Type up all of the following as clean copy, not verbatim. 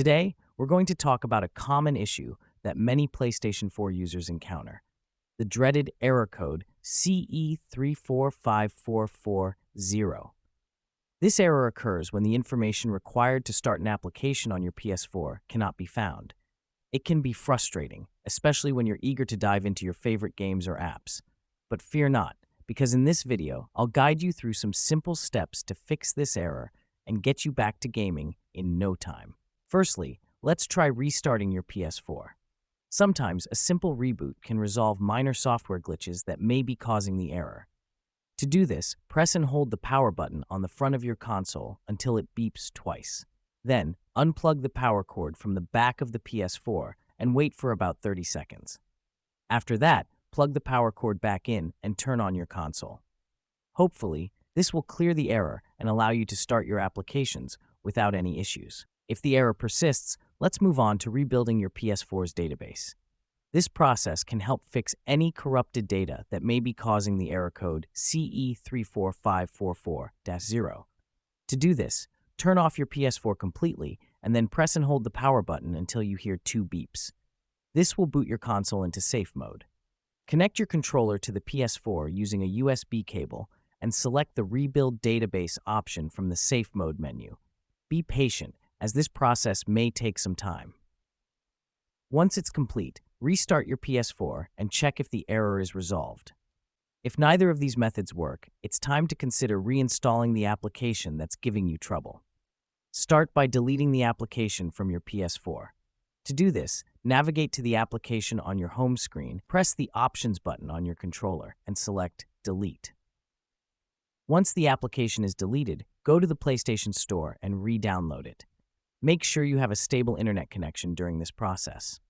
Today, we're going to talk about a common issue that many PlayStation 4 users encounter, the dreaded error code CE-34544-0. This error occurs when the information required to start an application on your PS4 cannot be found. It can be frustrating, especially when you're eager to dive into your favorite games or apps. But fear not, because in this video, I'll guide you through some simple steps to fix this error and get you back to gaming in no time. Firstly, let's try restarting your PS4. Sometimes a simple reboot can resolve minor software glitches that may be causing the error. To do this, press and hold the power button on the front of your console until it beeps twice. Then, unplug the power cord from the back of the PS4 and wait for about 30 seconds. After that, plug the power cord back in and turn on your console. Hopefully, this will clear the error and allow you to start your applications without any issues. If the error persists, let's move on to rebuilding your PS4's database. This process can help fix any corrupted data that may be causing the error code CE-34544-0. To do this, turn off your PS4 completely and then press and hold the power button until you hear 2 beeps. This will boot your console into safe mode. Connect your controller to the PS4 using a USB cable and select the Rebuild Database option from the Safe Mode menu. Be patient, as this process may take some time. Once it's complete, restart your PS4 and check if the error is resolved. If neither of these methods work, it's time to consider reinstalling the application that's giving you trouble. Start by deleting the application from your PS4. To do this, navigate to the application on your home screen, press the Options button on your controller, and select Delete. Once the application is deleted, go to the PlayStation Store and re-download it. Make sure you have a stable internet connection during this process.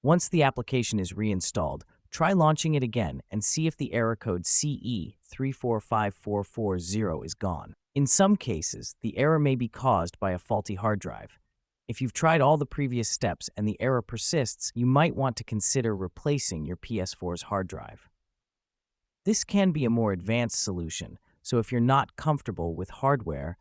Once the application is reinstalled, try launching it again and see if the error code CE-34544-0 is gone. In some cases, the error may be caused by a faulty hard drive. If you've tried all the previous steps and the error persists, you might want to consider replacing your PS4's hard drive. This can be a more advanced solution, so if you're not comfortable with hardware